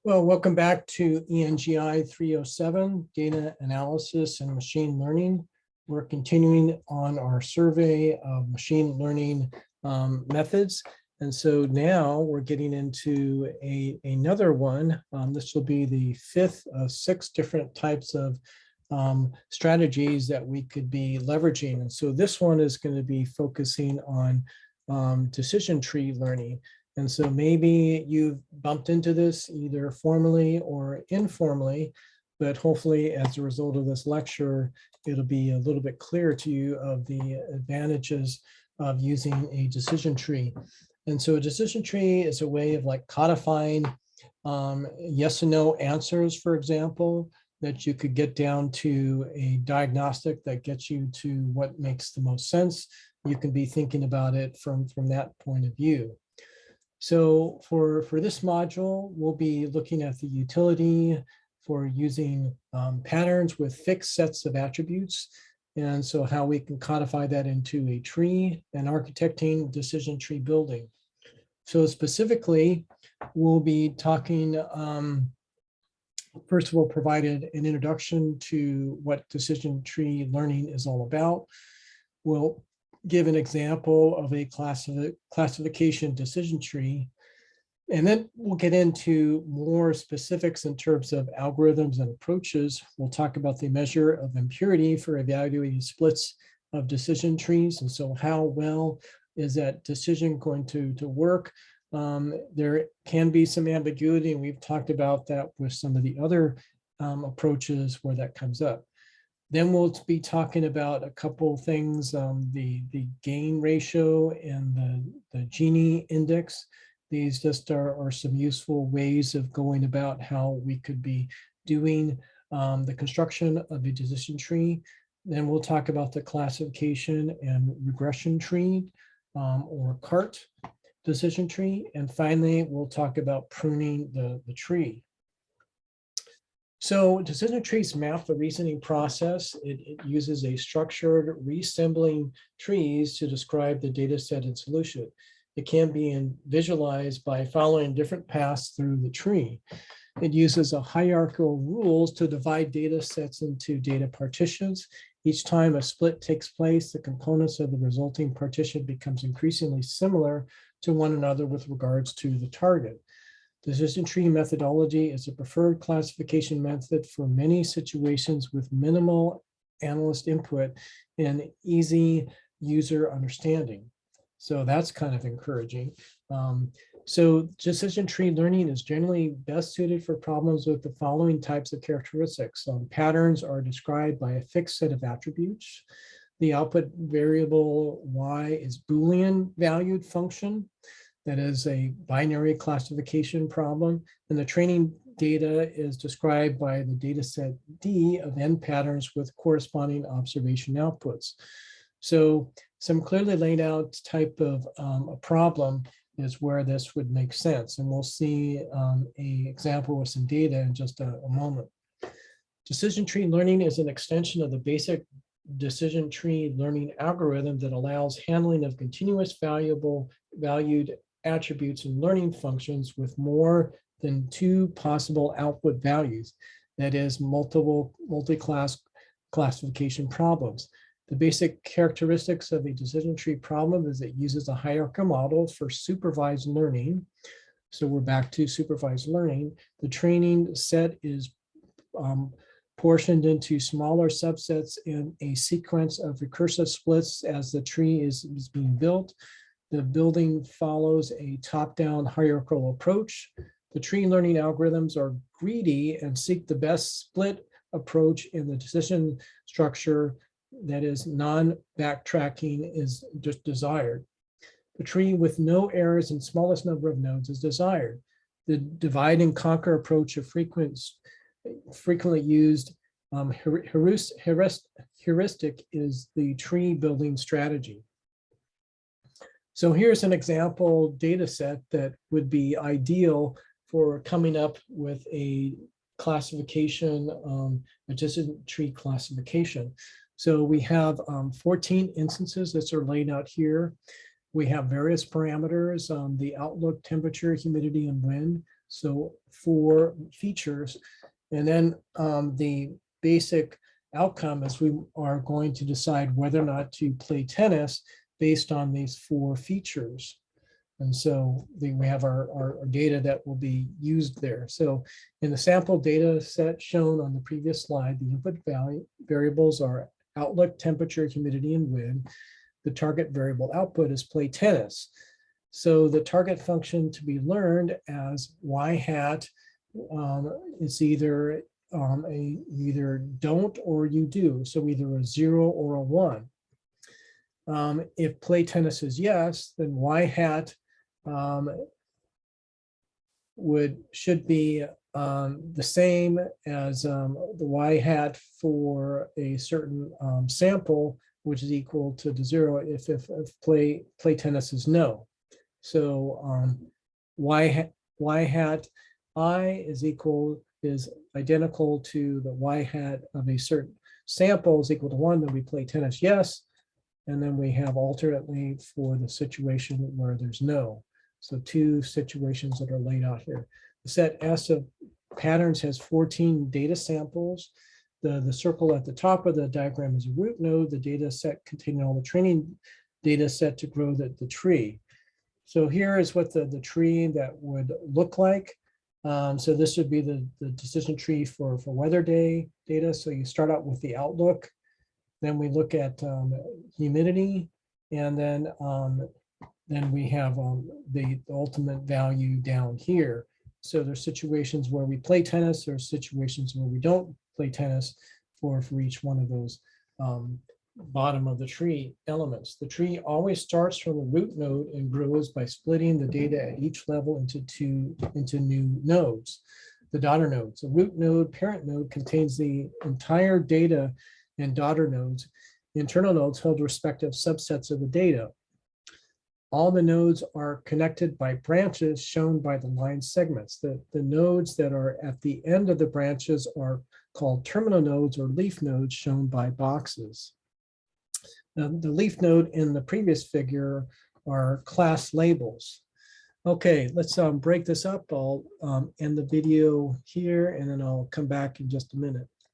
Well, welcome back to ENGI307, Data Analysis and Machine Learning. We're continuing on our survey of machine learning methods. And so now we're getting into another one. This will be the fifth of 6 different types of strategies that we could be leveraging. And so this one is going to be focusing on decision tree learning. And so maybe you've bumped into this either formally or informally, but hopefully as a result of this lecture, it'll be a little bit clearer to you of the advantages of using a decision tree. And so a decision tree is a way of like codifying yes and no answers, for example, that you could get down to a diagnostic that gets you to what makes the most sense. You can be thinking about it from that point of view. So for this module, we'll be looking at the utility for using patterns with fixed sets of attributes. And so how we can codify that into a tree and architecting decision tree building. So specifically, we'll be talking, first of all, provided an introduction to what decision tree learning is all about. We'll give an example of a classification decision tree. And then we'll get into more specifics in terms of algorithms and approaches. We'll talk about the measure of impurity for evaluating splits of decision trees. And so how well is that decision going to work? There can be some ambiguity, and we've talked about that with some of the other approaches where that comes up. Then we'll be talking about a couple of things, the gain ratio and the Gini index. These just are some useful ways of going about how we could be doing the construction of a decision tree. Then we'll talk about the classification and regression tree or CART decision tree. And finally, we'll talk about pruning the tree. So decision trees map the reasoning process. It uses a structured reassembling trees to describe the data set and solution. It can be visualized by following different paths through the tree. It uses a hierarchical rules to divide data sets into data partitions. Each time a split takes place, the components of the resulting partition becomes increasingly similar to one another with regards to the target. Decision tree methodology is a preferred classification method for many situations with minimal analyst input and easy user understanding. So that's kind of encouraging. So decision tree learning is generally best suited for problems with the following types of characteristics. Patterns are described by a fixed set of attributes. The output variable y is Boolean valued function. That is a binary classification problem. And the training data is described by the data set D of n patterns with corresponding observation outputs. So some clearly laid out type of a problem is where this would make sense. And we'll see an example with some data in just a moment. Decision tree learning is an extension of the basic decision tree learning algorithm that allows handling of continuous valued attributes and learning functions with more than 2 possible output values, that is multi-class classification problems. The basic characteristics of a decision tree problem is it uses a hierarchical model for supervised learning. So we're back to supervised learning. The training set is portioned into smaller subsets in a sequence of recursive splits as the tree is being built. The building follows a top-down hierarchical approach. The tree learning algorithms are greedy and seek the best split approach in the decision structure, that is non-backtracking is just desired. The tree with no errors and smallest number of nodes is desired. The divide and conquer approach of frequently used heuristic is the tree building strategy. So here's an example data set that would be ideal for coming up with a classification, a decision tree classification. So we have 14 instances that are laid out here. We have various parameters, the outlook, temperature, humidity, and wind. So 4 features. And then the basic outcome is we are going to decide whether or not to play tennis based on these 4 features. And so we have our data that will be used there. So in the sample data set shown on the previous slide, the input variables are outlook, temperature, humidity, and wind. The target variable output is play tennis. So the target function to be learned as y hat is either either don't or you do. So either a 0 or a 1. If play tennis is yes, then y hat should be the same as the y hat for a certain sample, which is equal to the 0 if play tennis is no. So y hat I is identical to the y hat of a certain sample is equal to 1, then we play tennis yes. And then we have alternately for the situation where there's no. So 2 situations that are laid out here. The set S of patterns has 14 data samples. The circle at the top of the diagram is a root node, the data set containing all the training data set to grow the tree. So here is what the tree that would look like. So this would be the decision tree for weather day data. So you start out with the outlook. Then we look at humidity, and then we have the ultimate value down here. So there's situations where we play tennis, there's situations where we don't play tennis for each one of those bottom of the tree elements. The tree always starts from the root node and grows by splitting the data at each level into new nodes, the daughter nodes. The root node, parent node contains the entire data, and daughter nodes, internal nodes hold respective subsets of the data. All the nodes are connected by branches shown by the line segments. The nodes that are at the end of the branches are called terminal nodes or leaf nodes shown by boxes. The leaf node in the previous figure are class labels. Okay, let's break this up. I'll end the video here and then I'll come back in just a minute.